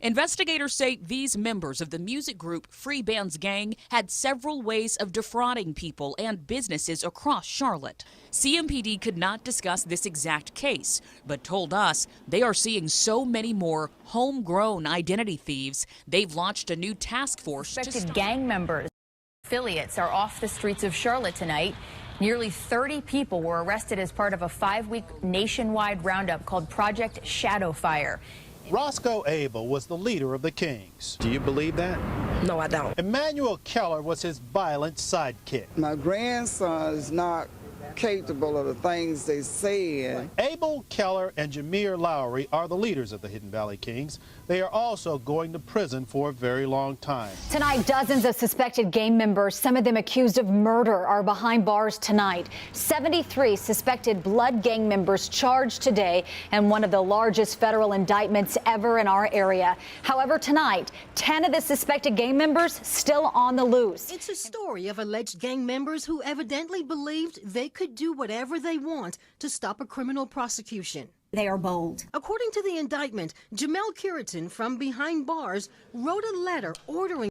Investigators say these members of the music group Free Bands Gang had several ways of defrauding people and businesses across Charlotte. CMPD could not discuss this exact case, but told us they are seeing so many more homegrown identity thieves, they've launched a new task force. Suspected gang members, affiliates are off the streets of Charlotte tonight. Nearly 30 people were arrested as part of a 5-week nationwide roundup called Project Shadowfire. Roscoe Abel was the leader of the Kings. Do you believe that? No, I don't. Emmanuel Keller was his violent sidekick. My grandson is not capable of the things they said. Abel, Keller, and Jameer Lowry are the leaders of the Hidden Valley Kings. They are also going to prison for a very long time. Tonight, dozens of suspected gang members, some of them accused of murder, are behind bars tonight. 73 suspected blood gang members charged today in one of the largest federal indictments ever in our area. However, tonight, 10 of the suspected gang members still on the loose. It's a story of alleged gang members who evidently believed they could do whatever they want to stop a criminal prosecution. They are bold. According to the indictment, Jamel Curitan from behind bars wrote a letter ordering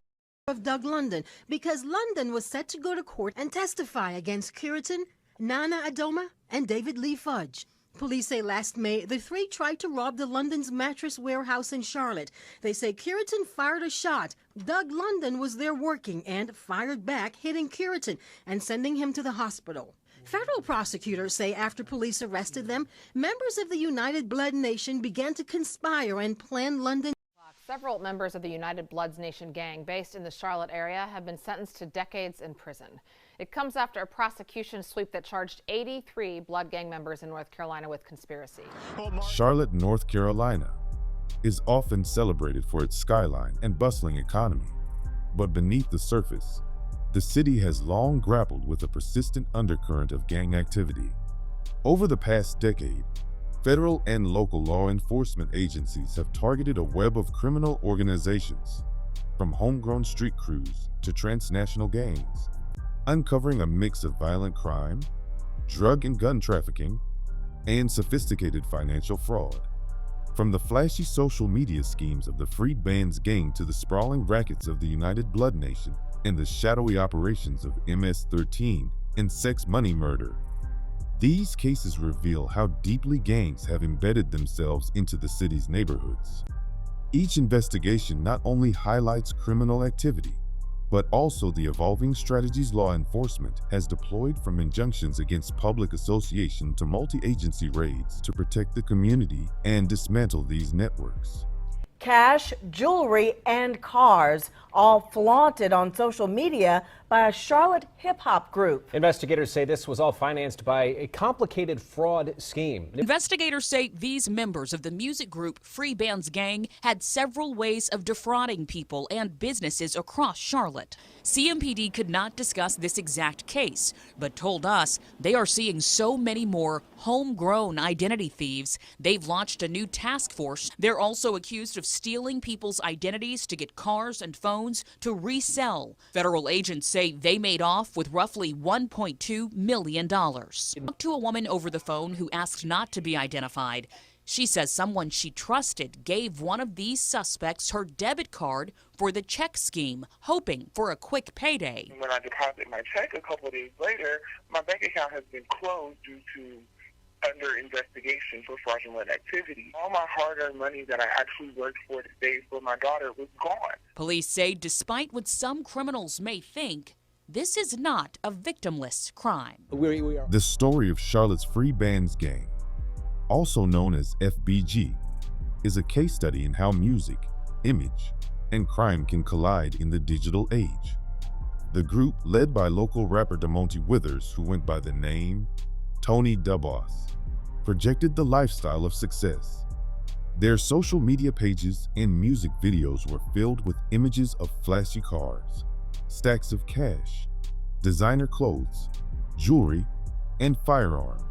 of Doug London because London was set to go to court and testify against Curitan, Nana Adoma, and David Lee Fudge. Police say last May, the three tried to rob the London's mattress warehouse in Charlotte. They say Curitan fired a shot. Doug London was there working and fired back, hitting Curitan and sending him to the hospital. Federal prosecutors say after police arrested them, members of the United Blood Nation began to conspire and plan London. Several members of the United Bloods Nation gang based in the Charlotte area have been sentenced to decades in prison. It comes after a prosecution sweep that charged 83 blood gang members in North Carolina with conspiracy. Charlotte, North Carolina is often celebrated for its skyline and bustling economy, but beneath the surface, the city has long grappled with a persistent undercurrent of gang activity. Over the past decade, federal and local law enforcement agencies have targeted a web of criminal organizations, from homegrown street crews to transnational gangs, uncovering a mix of violent crime, drug and gun trafficking, and sophisticated financial fraud. From the flashy social media schemes of the Free Bands Gang to the sprawling rackets of the United Blood Nation, and the shadowy operations of MS-13 and sex money murder. These cases reveal how deeply gangs have embedded themselves into the city's neighborhoods. Each investigation not only highlights criminal activity, but also the evolving strategies law enforcement has deployed, from injunctions against public association to multi-agency raids to protect the community and dismantle these networks. Cash, jewelry, and cars, all flaunted on social media by a Charlotte hip-hop group. Investigators say this was all financed by a complicated fraud scheme. Investigators say these members of the music group Free Bands Gang had several ways of defrauding people and businesses across Charlotte. CMPD could not discuss this exact case, but told us they are seeing so many more homegrown identity thieves, they've launched a new task force. They're also accused of stealing people's identities to get cars and phones to resell. Federal agents say they made off with roughly $1.2 million. Talked to a woman over the phone who asked not to be identified. She says someone she trusted gave one of these suspects her debit card for the check scheme, hoping for a quick payday. When I deposit my check a couple of days later, my bank account has been closed due to under investigation for fraudulent activity. All my hard-earned money that I actually worked for to save for my daughter was gone. Police say despite what some criminals may think, this is not a victimless crime. The story of Charlotte's Free Bands Gang, also known as FBG, is a case study in how music, image, and crime can collide in the digital age. The group, led by local rapper DeMonte Withers, who went by the name Tony Dubos, projected the lifestyle of success. Their social media pages and music videos were filled with images of flashy cars, stacks of cash, designer clothes, jewelry, and firearms.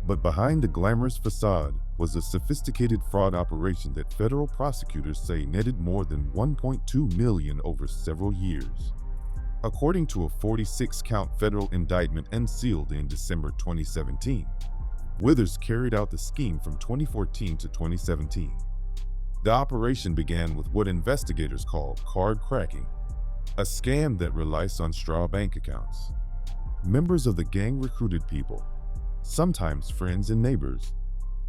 But behind the glamorous facade was a sophisticated fraud operation that federal prosecutors say netted more than $1.2 million over several years. According to a 46-count federal indictment unsealed in December 2017, Withers carried out the scheme from 2014 to 2017. The operation began with what investigators call card cracking, a scam that relies on straw bank accounts. Members of the gang recruited people, sometimes friends and neighbors,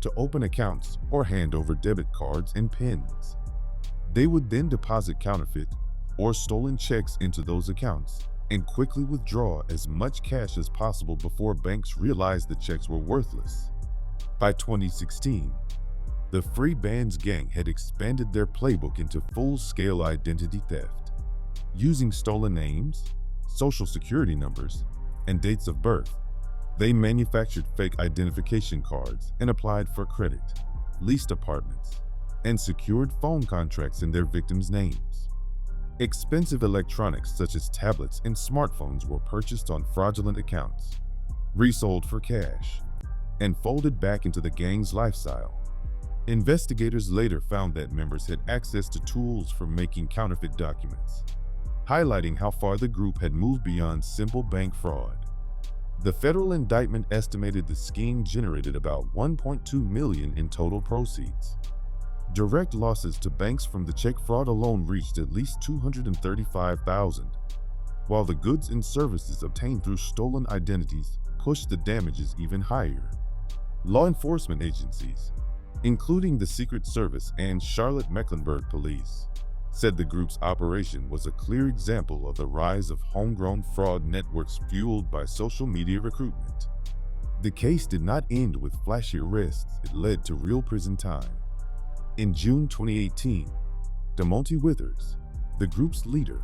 to open accounts or hand over debit cards and pins. They would then deposit counterfeit or stolen checks into those accounts and quickly withdraw as much cash as possible before banks realized the checks were worthless. By 2016, the Free Bands gang had expanded their playbook into full-scale identity theft. Using stolen names, social security numbers, and dates of birth, they manufactured fake identification cards and applied for credit, leased apartments, and secured phone contracts in their victims' names. Expensive electronics such as tablets and smartphones were purchased on fraudulent accounts, resold for cash, and folded back into the gang's lifestyle. Investigators later found that members had access to tools for making counterfeit documents, highlighting how far the group had moved beyond simple bank fraud. The federal indictment estimated the scheme generated about $1.2 million in total proceeds. Direct losses to banks from the check fraud alone reached at least $235,000, while the goods and services obtained through stolen identities pushed the damages even higher. Law enforcement agencies, including the Secret Service and Charlotte-Mecklenburg Police, said the group's operation was a clear example of the rise of homegrown fraud networks fueled by social media recruitment. The case did not end with flashy arrests, it led to real prison time. In June 2018, DeMonte Withers, the group's leader,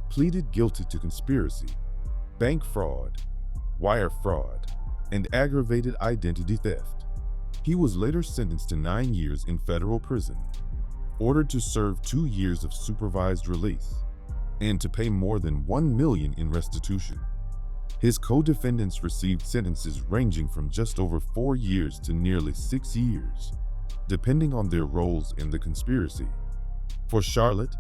pleaded guilty to conspiracy, bank fraud, wire fraud, and aggravated identity theft. He was later sentenced to 9 years in federal prison, ordered to serve 2 years of supervised release, and to pay more than $1 million in restitution. His co-defendants received sentences ranging from just over 4 years to nearly 6 years, depending on their roles in the conspiracy. For Charlotte,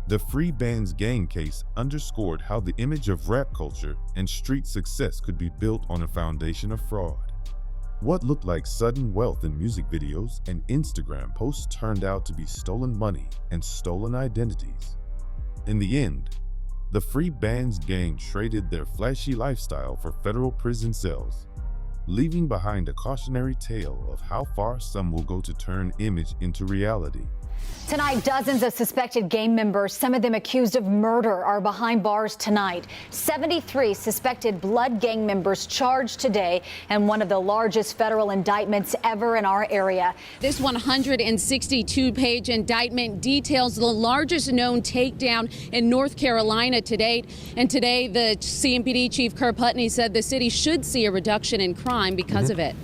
the Free Bands gang case underscored how the image of rap culture and street success could be built on a foundation of fraud. What looked like sudden wealth in music videos and Instagram posts turned out to be stolen money and stolen identities. In the end, the Free Bands gang traded their flashy lifestyle for federal prison cells, leaving behind a cautionary tale of how far some will go to turn image into reality. Tonight, dozens of suspected gang members, some of them accused of murder, are behind bars tonight. 73 suspected blood gang members charged today in one of the largest federal indictments ever in our area. This 162-page indictment details the largest known takedown in North Carolina to date. And today, the CMPD Chief Kerr Putney said the city should see a reduction in crime because of it.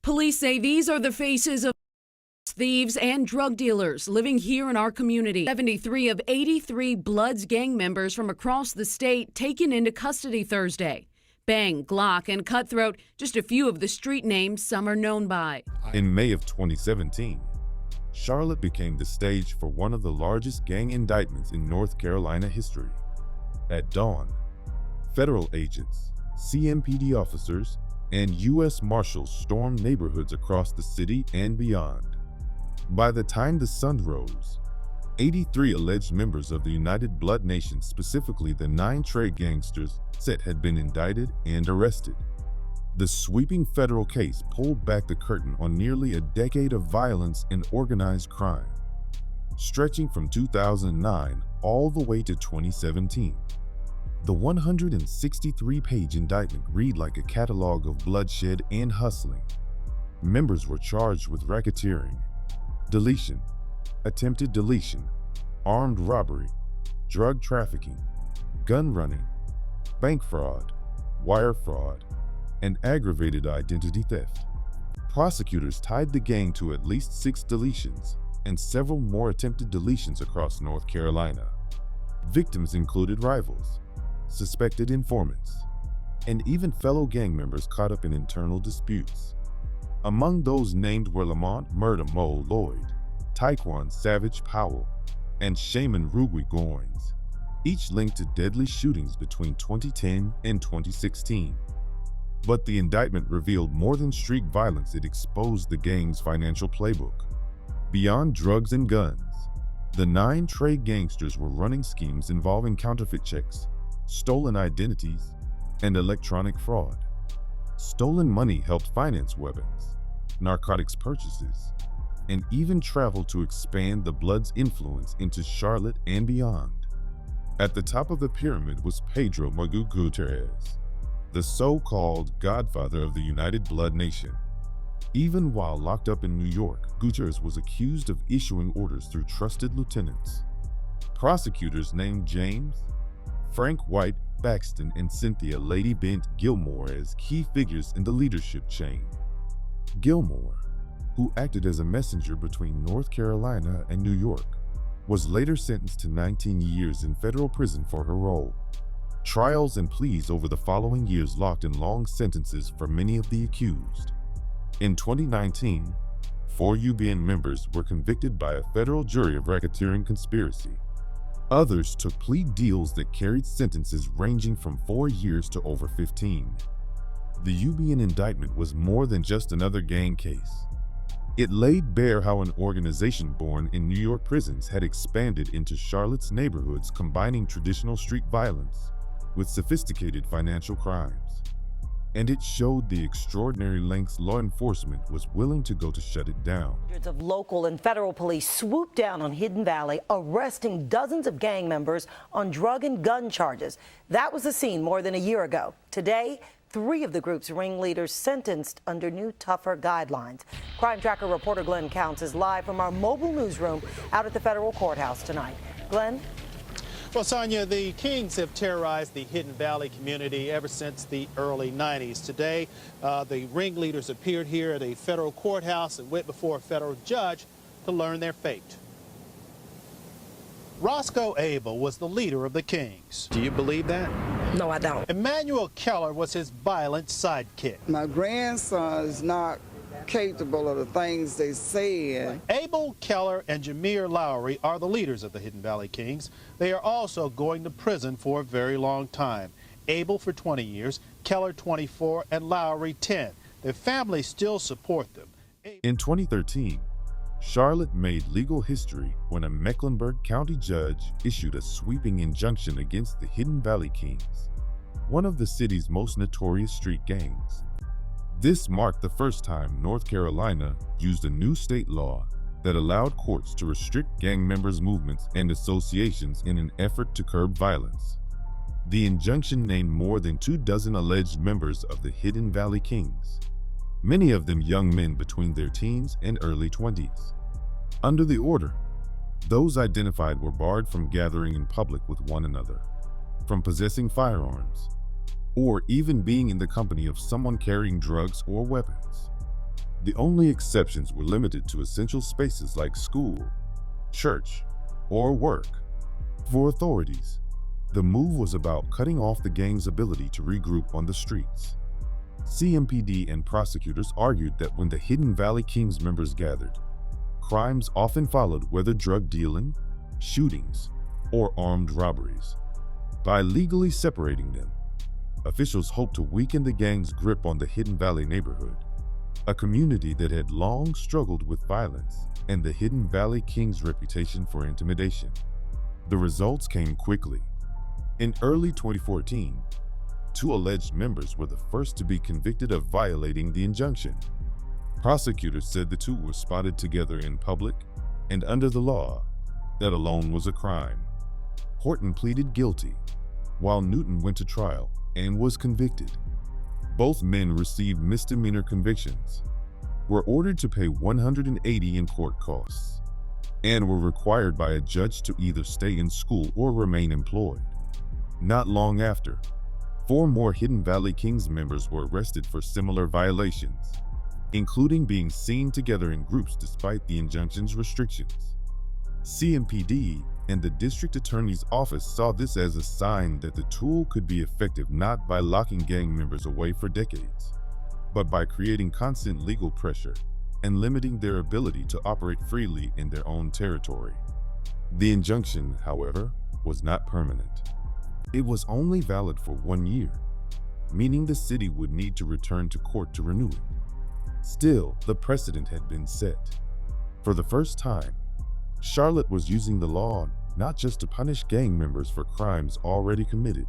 Police say these are the faces of thieves and drug dealers living here in our community. 73 of 83 Bloods gang members from across the state taken into custody Thursday. Bang, Glock, and Cutthroat, just a few of the street names some are known by. In May of 2017, Charlotte became the stage for one of the largest gang indictments in North Carolina history. At dawn, federal agents, CMPD officers, and U.S. Marshals stormed neighborhoods across the city and beyond. By the time the sun rose, 83 alleged members of the United Blood Nation, specifically the 9 trade gangsters, said had been indicted and arrested. The sweeping federal case pulled back the curtain on nearly a decade of violence and organized crime, stretching from 2009 all the way to 2017. The 163-page indictment read like a catalog of bloodshed and hustling. Members were charged with racketeering, deletion, attempted deletion, armed robbery, drug trafficking, gun running, bank fraud, wire fraud, and aggravated identity theft. Prosecutors tied the gang to at least 6 deletions and several more attempted deletions across North Carolina. Victims included rivals, suspected informants, and even fellow gang members caught up in internal disputes. Among those named were Lamont Murder Mo Lloyd, Taekwon Savage Powell, and Shaman Rugui Goins, each linked to deadly shootings between 2010 and 2016. But the indictment revealed more than street violence. It exposed the gang's financial playbook. Beyond drugs and guns, the 9 trade gangsters were running schemes involving counterfeit checks, stolen identities, and electronic fraud. Stolen money helped finance weapons, narcotics purchases, and even travel to expand the Bloods' influence into Charlotte and beyond. At the top of the pyramid was Pedro Magu Gutierrez, the so-called godfather of the United Blood Nation. Even while locked up in New York, Gutierrez was accused of issuing orders through trusted lieutenants. Prosecutors named James, Frank White Baxton, and Cynthia Lady Bent Gilmore as key figures in the leadership chain. Gilmore, who acted as a messenger between North Carolina and New York, was later sentenced to 19 years in federal prison for her role. Trials and pleas over the following years locked in long sentences for many of the accused. In 2019, 4 UBN members were convicted by a federal jury of racketeering conspiracy. Others took plea deals that carried sentences ranging from 4 years to over 15. The UBN indictment was more than just another gang case. It laid bare how an organization born in New York prisons had expanded into Charlotte's neighborhoods, combining traditional street violence with sophisticated financial crimes. And it showed the extraordinary lengths law enforcement was willing to go to shut it down. Hundreds of local and federal police swooped down on Hidden Valley, arresting dozens of gang members on drug and gun charges. That was the scene more than a year ago. Today, 3 of the group's ringleaders sentenced under new, tougher guidelines. Crime Tracker reporter Glenn Counts is live from our mobile newsroom out at the federal courthouse tonight. Glenn? Well, Sonia, the Kings have terrorized the Hidden Valley community ever since the early 90s. Today, the ringleaders appeared here at a federal courthouse and went before a federal judge to learn their fate. Roscoe Abel was the leader of the Kings. Do you believe that? No, I don't. Emmanuel Keller was his violent sidekick. My grandson is not capable of the things they said. Abel, Keller, and Jameer Lowry are the leaders of the Hidden Valley Kings. They are also going to prison for a very long time. Abel for 20 years, Keller 24, and Lowry 10. Their families still support them. In 2013, Charlotte made legal history when a Mecklenburg County judge issued a sweeping injunction against the Hidden Valley Kings, one of the city's most notorious street gangs. This marked the first time North Carolina used a new state law that allowed courts to restrict gang members' movements and associations in an effort to curb violence. The injunction named more than 24 alleged members of the Hidden Valley Kings, many of them young men between their teens and early 20s. Under the order, those identified were barred from gathering in public with one another, from possessing firearms, or even being in the company of someone carrying drugs or weapons. The only exceptions were limited to essential spaces like school, church, or work. For authorities, the move was about cutting off the gang's ability to regroup on the streets. CMPD and prosecutors argued that when the Hidden Valley Kings members gathered, crimes often followed, whether drug dealing, shootings, or armed robberies. By legally separating them, officials hoped to weaken the gang's grip on the Hidden Valley neighborhood, a community that had long struggled with violence and the Hidden Valley Kings' reputation for intimidation. The results came quickly. In early 2014, 2 alleged members were the first to be convicted of violating the injunction. Prosecutors said the 2 were spotted together in public, and under the law, that alone was a crime. Horton pleaded guilty, while Newton went to trial and was convicted. Both men received misdemeanor convictions, were ordered to pay $180 in court costs, and were required by a judge to either stay in school or remain employed. Not long after, 4 more Hidden Valley Kings members were arrested for similar violations, including being seen together in groups despite the injunction's restrictions. CMPD and the district attorney's office saw this as a sign that the tool could be effective not by locking gang members away for decades, but by creating constant legal pressure and limiting their ability to operate freely in their own territory. The injunction, however, was not permanent. It was only valid for 1 year. meaning the city would need to return to court to renew it. Still, the precedent had been set. For the first time, Charlotte was using the law not just to punish gang members for crimes already committed,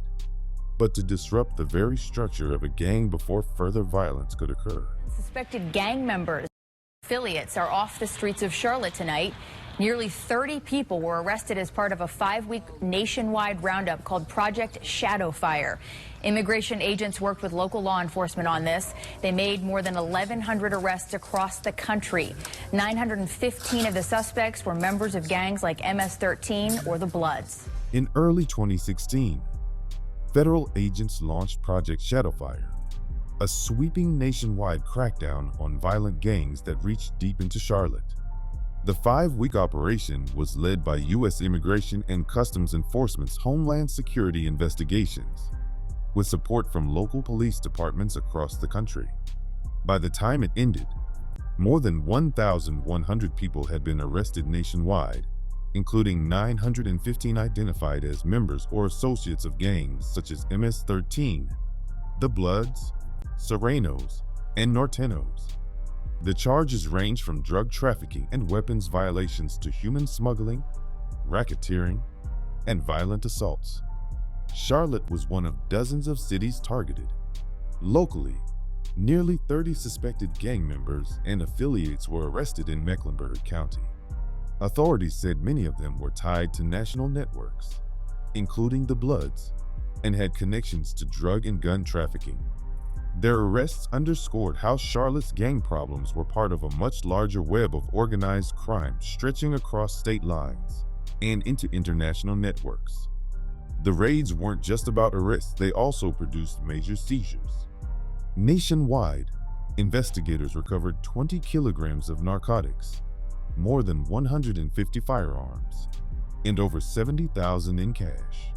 but to disrupt the very structure of a gang before further violence could occur. Suspected gang members, affiliates, are off the streets of Charlotte tonight. Nearly 30 people were arrested as part of a 5-week nationwide roundup called Project Shadowfire. Immigration agents worked with local law enforcement on this. They made more than 1,100 arrests across the country. 915 of the suspects were members of gangs like MS-13 or the Bloods. In early 2016, federal agents launched Project Shadowfire, a sweeping nationwide crackdown on violent gangs that reached deep into Charlotte. The 5-week operation was led by U.S. Immigration and Customs Enforcement's Homeland Security investigations, with support from local police departments across the country. By the time it ended, more than 1,100 people had been arrested nationwide, including 915 identified as members or associates of gangs such as MS-13, the Bloods, Serenos, and Norteños. The charges range from drug trafficking and weapons violations to human smuggling, racketeering, and violent assaults. Charlotte was one of dozens of cities targeted. Locally, nearly 30 suspected gang members and affiliates were arrested in Mecklenburg County. Authorities said many of them were tied to national networks, including the Bloods, and had connections to drug and gun trafficking. Their arrests underscored how Charlotte's gang problems were part of a much larger web of organized crime stretching across state lines and into international networks. The raids weren't just about arrests, they also produced major seizures. Nationwide, investigators recovered 20 kilograms of narcotics, more than 150 firearms, and over $70,000 in cash.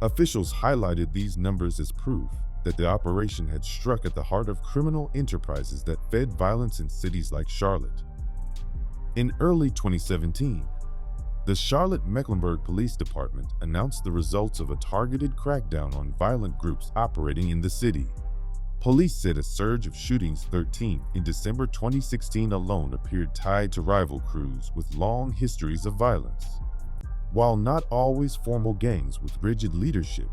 Officials highlighted these numbers as proof that the operation had struck at the heart of criminal enterprises that fed violence in cities like Charlotte. In early 2017, the Charlotte-Mecklenburg Police Department announced the results of a targeted crackdown on violent groups operating in the city. Police said a surge of shootings 13 in December 2016 alone appeared tied to rival crews with long histories of violence. While not always formal gangs with rigid leadership,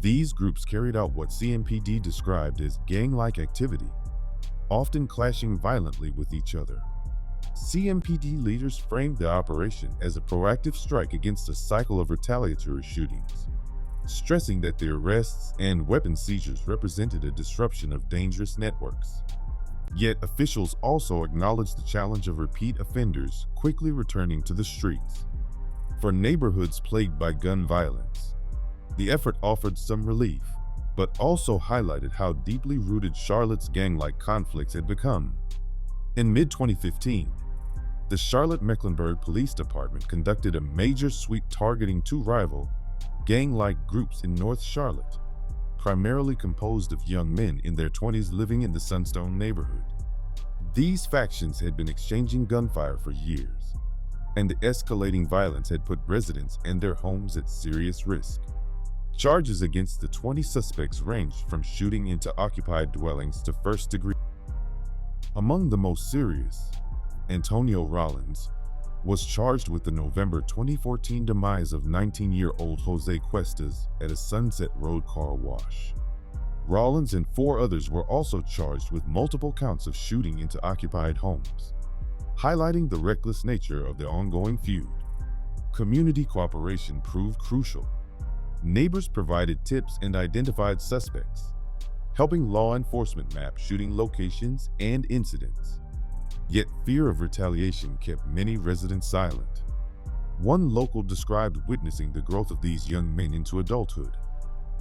these groups carried out what CMPD described as gang-like activity, often clashing violently with each other. CMPD leaders framed the operation as a proactive strike against a cycle of retaliatory shootings, stressing that the arrests and weapon seizures represented a disruption of dangerous networks. Yet officials also acknowledged the challenge of repeat offenders quickly returning to the streets. For neighborhoods plagued by gun violence, the effort offered some relief, but also highlighted how deeply rooted Charlotte's gang-like conflicts had become. In mid-2015, the Charlotte-Mecklenburg Police Department conducted a major sweep targeting 2 rival, gang-like groups in North Charlotte, primarily composed of young men in their 20s living in the Sunstone neighborhood. These factions had been exchanging gunfire for years, and the escalating violence had put residents and their homes at serious risk. Charges against the 20 suspects ranged from shooting into occupied dwellings to first-degree. Among the most serious, Antonio Rollins was charged with the November 2014 demise of 19-year-old Jose Cuestas at a Sunset Road car wash. Rollins and 4 others were also charged with multiple counts of shooting into occupied homes, highlighting the reckless nature of the ongoing feud. Community cooperation proved crucial. Neighbors provided tips and identified suspects, helping law enforcement map shooting locations and incidents. Yet fear of retaliation kept many residents silent. One local described witnessing the growth of these young men into adulthood,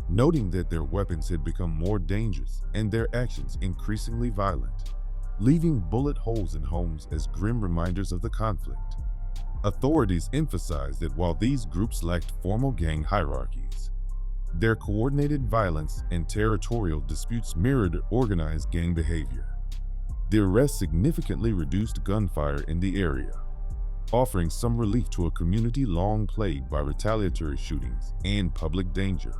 noting that their weapons had become more dangerous and their actions increasingly violent, leaving bullet holes in homes as grim reminders of the conflict. Authorities emphasized that while these groups lacked formal gang hierarchies, their coordinated violence and territorial disputes mirrored organized gang behavior. The arrest significantly reduced gunfire in the area, offering some relief to a community long plagued by retaliatory shootings and public danger.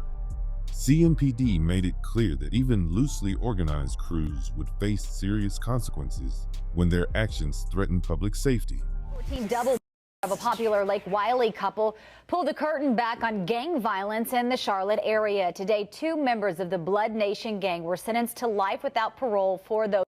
CMPD made it clear that even loosely organized crews would face serious consequences when their actions threaten public safety. 14 double of a popular Lake Wiley couple pulled the curtain back on gang violence in the Charlotte area. Today, 2 members of the Blood Nation gang were sentenced to life without parole for those.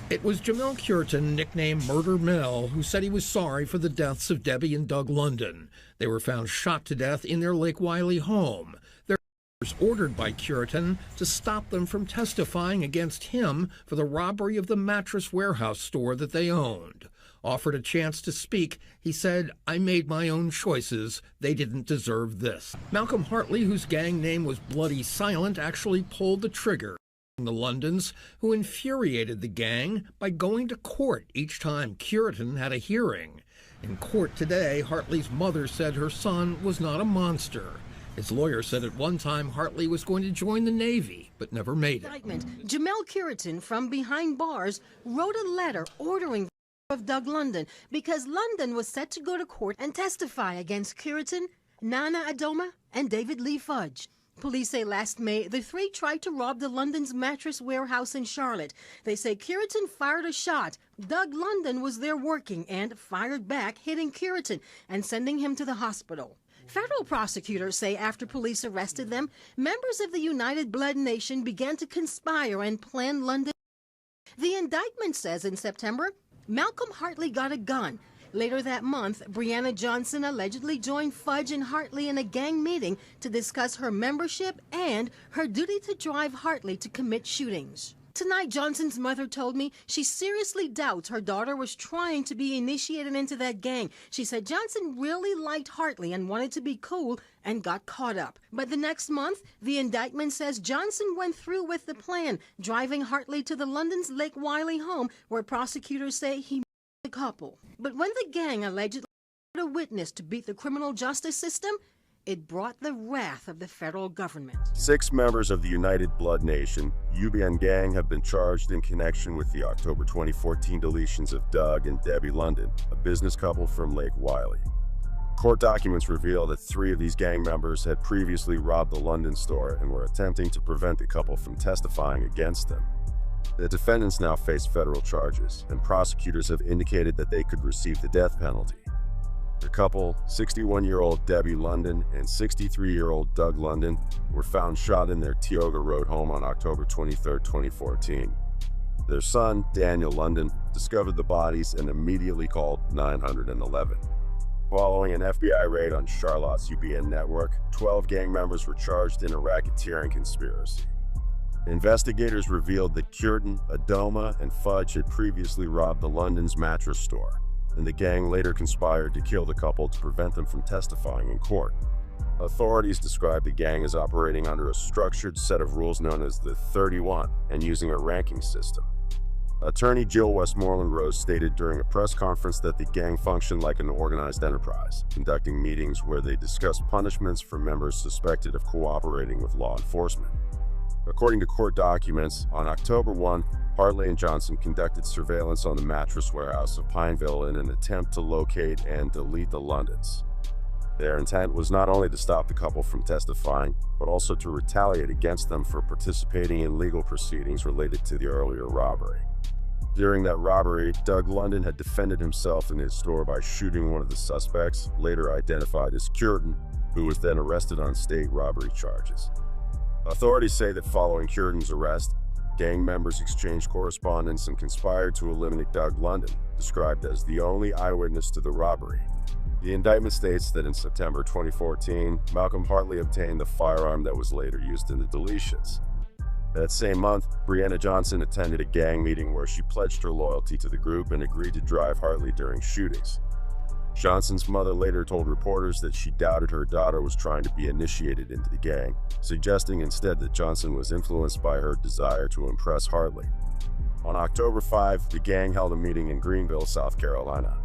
It was Jamel Curitin, nicknamed Murder Mel, who said he was sorry for the deaths of Debbie and Doug London. They were found shot to death in their Lake Wiley home. Their was ordered by Curitin to stop them from testifying against him for the robbery of the mattress warehouse store that they owned. Offered a chance to speak, he said, "I made my own choices. They didn't deserve this." Malcolm Hartley, whose gang name was Bloody Silent, actually pulled the trigger. The Londons, who infuriated the gang by going to court each time Curitin had a hearing. In court today, Hartley's mother said her son was not a monster. His lawyer said at one time Hartley was going to join the Navy, but never made it. Indictment. Jamel Curitin from behind bars wrote a letter ordering of Doug London because London was set to go to court and testify against Curitin, Nana Adoma, and David Lee Fudge. Police say last May, the 3 tried to rob the London's mattress warehouse in Charlotte. They say Curitin fired a shot. Doug London was there working and fired back, hitting Curitin and sending him to the hospital. Federal prosecutors say after police arrested them, members of the United Blood Nation began to conspire and plan London. The indictment says in September, Malcolm Hartley got a gun. Later that month, Breonna Johnson allegedly joined Fudge and Hartley in a gang meeting to discuss her membership and her duty to drive Hartley to commit shootings. Tonight, Johnson's mother told me she seriously doubts her daughter was trying to be initiated into that gang. She said Johnson really liked Hartley and wanted to be cool and got caught up. But the next month, the indictment says Johnson went through with the plan, driving Hartley to the London's Lake Wiley home, where prosecutors say he the couple. But when the gang allegedly had a witness to beat the criminal justice system, it brought the wrath of the federal government. 6 members of the United Blood Nation, UBN gang, have been charged in connection with the October 2014 deletions of Doug and Debbie London, a business couple from Lake Wiley. Court documents reveal that 3 of these gang members had previously robbed the London store and were attempting to prevent the couple from testifying against them. The defendants now face federal charges, and prosecutors have indicated that they could receive the death penalty. The couple, 61-year-old Debbie London and 63-year-old Doug London, were found shot in their Tioga Road home on October 23, 2014. Their son, Daniel London, discovered the bodies and immediately called 911. Following an FBI raid on Charlotte's UBN network, 12 gang members were charged in a racketeering conspiracy. Investigators revealed that Curitin, Adoma, and Fudge had previously robbed the London's mattress store, and the gang later conspired to kill the couple to prevent them from testifying in court. Authorities described the gang as operating under a structured set of rules known as the 31 and using a ranking system. Attorney Jill Westmoreland Rose stated during a press conference that the gang functioned like an organized enterprise, conducting meetings where they discussed punishments for members suspected of cooperating with law enforcement. According to court documents, on October 1, Hartley and Johnson conducted surveillance on the mattress warehouse of Pineville in an attempt to locate and delete the Londons. Their intent was not only to stop the couple from testifying, but also to retaliate against them for participating in legal proceedings related to the earlier robbery. During that robbery, Doug London had defended himself in his store by shooting one of the suspects, later identified as Curitin, who was then arrested on state robbery charges. Authorities say that following Curitin's arrest, gang members exchanged correspondence and conspired to eliminate Doug London, described as the only eyewitness to the robbery. The indictment states that in September 2014, Malcolm Hartley obtained the firearm that was later used in the deletions. That same month, Breonna Johnson attended a gang meeting where she pledged her loyalty to the group and agreed to drive Hartley during shootings. Johnson's mother later told reporters that she doubted her daughter was trying to be initiated into the gang, suggesting instead that Johnson was influenced by her desire to impress Hartley. On October 5, the gang held a meeting in Greenville, South Carolina.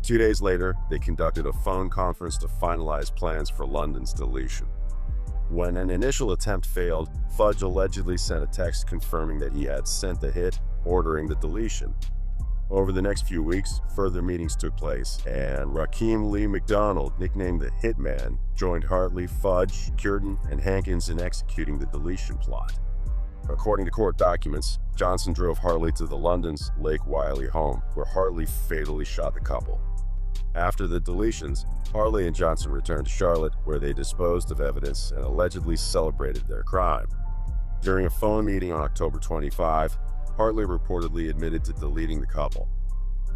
2 days later, they conducted a phone conference to finalize plans for London's deletion. When an initial attempt failed, Fudge allegedly sent a text confirming that he had sent the hit, ordering the deletion. Over the next few weeks, further meetings took place, and Rakeem Lee McDonald, nicknamed the Hitman, joined Hartley, Fudge, Curtin, and Hankins in executing the deletion plot. According to court documents, Johnson drove Hartley to the London's Lake Wylie home, where Hartley fatally shot the couple. After the deletions, Hartley and Johnson returned to Charlotte, where they disposed of evidence and allegedly celebrated their crime. During a phone meeting on October 25, Hartley reportedly admitted to deleting the couple.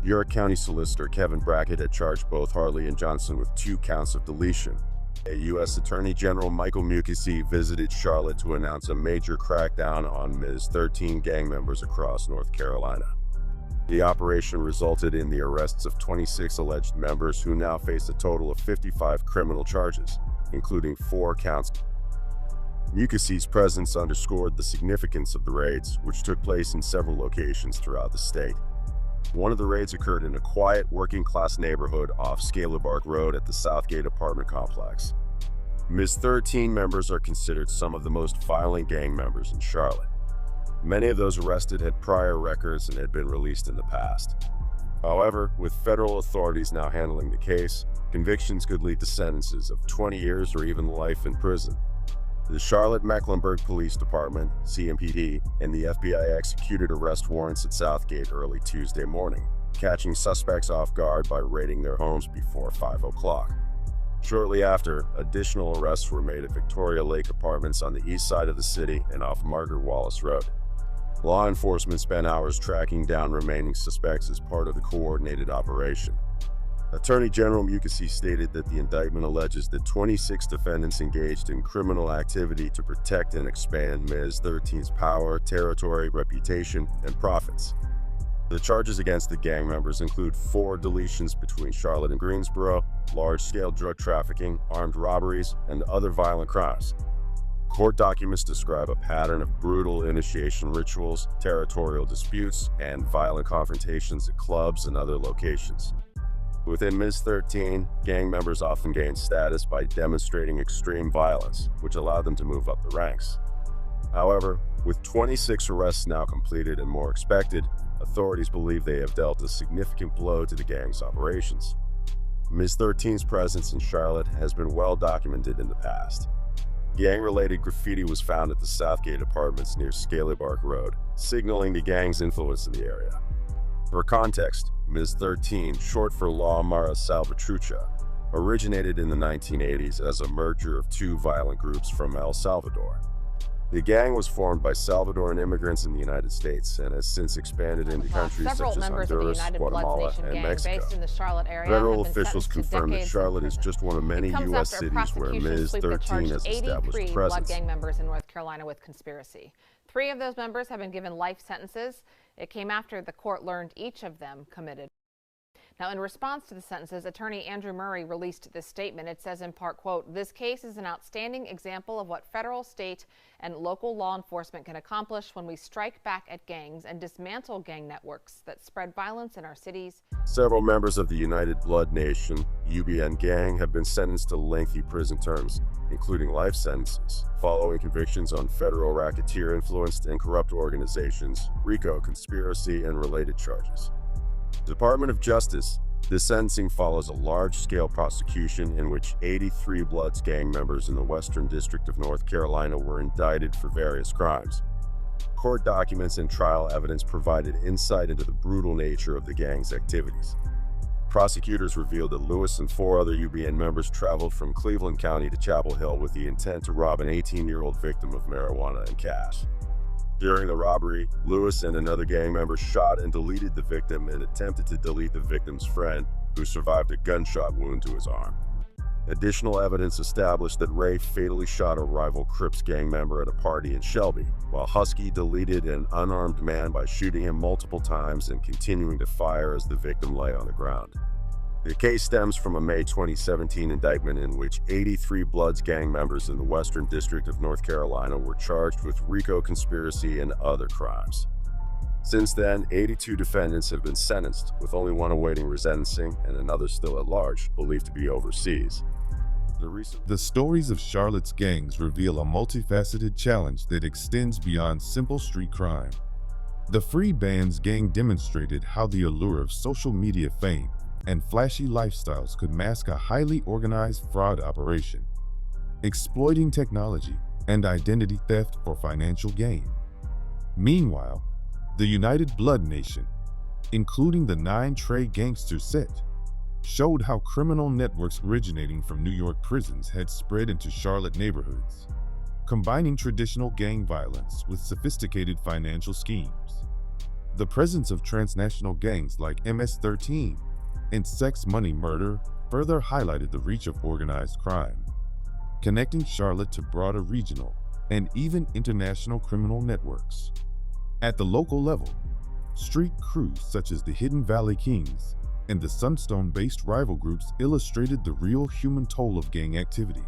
York County Solicitor Kevin Brackett had charged both Hartley and Johnson with 2 counts of deletion. A U.S. Attorney General Michael Mukasey visited Charlotte to announce a major crackdown on Ms. 13 gang members across North Carolina. The operation resulted in the arrests of 26 alleged members who now face a total of 55 criminal charges, including 4 counts. Mukasey's presence underscored the significance of the raids, which took place in several locations throughout the state. One of the raids occurred in a quiet, working-class neighborhood off Scalabark Road at the Southgate apartment complex. Ms. 13 members are considered some of the most violent gang members in Charlotte. Many of those arrested had prior records and had been released in the past. However, with federal authorities now handling the case, convictions could lead to sentences of 20 years or even life in prison. The Charlotte-Mecklenburg Police Department, CMPD, and the FBI executed arrest warrants at Southgate early Tuesday morning, catching suspects off guard by raiding their homes before 5 o'clock. Shortly after, additional arrests were made at Victoria Lake Apartments on the east side of the city and off Margaret Wallace Road. Law enforcement spent hours tracking down remaining suspects as part of the coordinated operation. Attorney General Mukasey stated that the indictment alleges that 26 defendants engaged in criminal activity to protect and expand Ms. 13's power, territory, reputation, and profits. The charges against the gang members include 4 deletions between Charlotte and Greensboro, large-scale drug trafficking, armed robberies, and other violent crimes. Court documents describe a pattern of brutal initiation rituals, territorial disputes, and violent confrontations at clubs and other locations. Within Ms. 13, gang members often gain status by demonstrating extreme violence, which allowed them to move up the ranks. However, with 26 arrests now completed and more expected, authorities believe they have dealt a significant blow to the gang's operations. Ms. 13's presence in Charlotte has been well documented in the past. Gang-related graffiti was found at the Southgate Apartments near Scalabark Road, signaling the gang's influence in the area. For context, Ms. 13, short for La Mara Salvatrucha, originated in the 1980s as a merger of 2 violent groups from El Salvador. The gang was formed by Salvadoran immigrants in the United States and has since expanded into countries such as Honduras, Guatemala, and Mexico. Federal officials confirmed that Charlotte is just one of many U.S. cities where Ms. 13 has established a presence. Blood gang members in North Carolina with conspiracy. 3 of those members have been given life sentences. It came after the court learned each of them committed. Now, in response to the sentences, attorney Andrew Murray released this statement. It says in part, quote, "This case is an outstanding example of what federal, state, and local law enforcement can accomplish when we strike back at gangs and dismantle gang networks that spread violence in our cities." Several members of the United Blood Nation, UBN gang, have been sentenced to lengthy prison terms, including life sentences, following convictions on federal racketeer-influenced and corrupt organizations, RICO conspiracy, and related charges. Department of Justice. This sentencing follows a large-scale prosecution in which 83 Bloods gang members in the Western District of North Carolina were indicted for various crimes. Court documents and trial evidence provided insight into the brutal nature of the gang's activities. Prosecutors revealed that Lewis and 4 other UBN members traveled from Cleveland County to Chapel Hill with the intent to rob an 18-year-old victim of marijuana and cash. During the robbery, Lewis and another gang member shot and deleted the victim and attempted to delete the victim's friend, who survived a gunshot wound to his arm. Additional evidence established that Ray fatally shot a rival Crips gang member at a party in Shelby, while Husky deleted an unarmed man by shooting him multiple times and continuing to fire as the victim lay on the ground. The case stems from a May 2017 indictment in which 83 Bloods gang members in the Western District of North Carolina were charged with RICO conspiracy and other crimes. Since then, 82 defendants have been sentenced, with only one awaiting resentencing and another still at large, believed to be overseas. The stories of Charlotte's gangs reveal a multifaceted challenge that extends beyond simple street crime. The Free Bands gang demonstrated how the allure of social media fame and flashy lifestyles could mask a highly organized fraud operation, exploiting technology and identity theft for financial gain. Meanwhile, the United Blood Nation, including the 9 Trey gangster set, showed how criminal networks originating from New York prisons had spread into Charlotte neighborhoods, combining traditional gang violence with sophisticated financial schemes. The presence of transnational gangs like MS-13 and Sex Money Murder further highlighted the reach of organized crime, connecting Charlotte to broader regional and even international criminal networks. At the local level, street crews such as the Hidden Valley Kings and the Sunstone-based rival groups illustrated the real human toll of gang activity.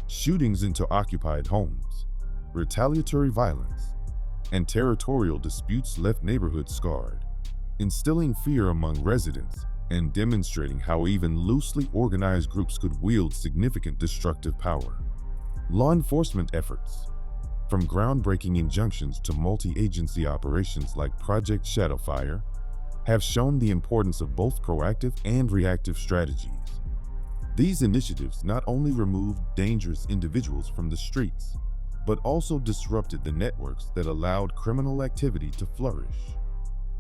Shootings into occupied homes, retaliatory violence, and territorial disputes left neighborhoods scarred, instilling fear among residents and demonstrating how even loosely organized groups could wield significant destructive power. Law enforcement efforts, from groundbreaking injunctions to multi-agency operations like Project Shadowfire, have shown the importance of both proactive and reactive strategies. These initiatives not only removed dangerous individuals from the streets, but also disrupted the networks that allowed criminal activity to flourish.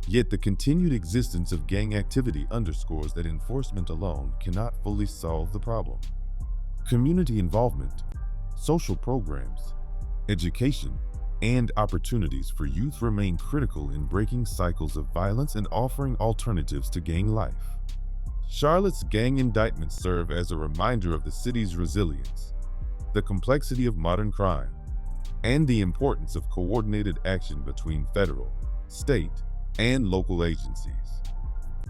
Yet the continued existence of gang activity underscores that enforcement alone cannot fully solve the problem. Community involvement, social programs, education, and opportunities for youth remain critical in breaking cycles of violence and offering alternatives to gang life. Charlotte's gang indictments serve as a reminder of the city's resilience, the complexity of modern crime, and the importance of coordinated action between federal, state, and local agencies.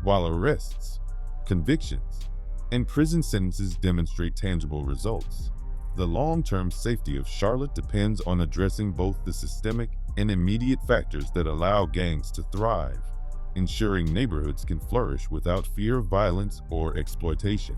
While arrests, convictions, and prison sentences demonstrate tangible results, the long-term safety of Charlotte depends on addressing both the systemic and immediate factors that allow gangs to thrive, ensuring neighborhoods can flourish without fear of violence or exploitation.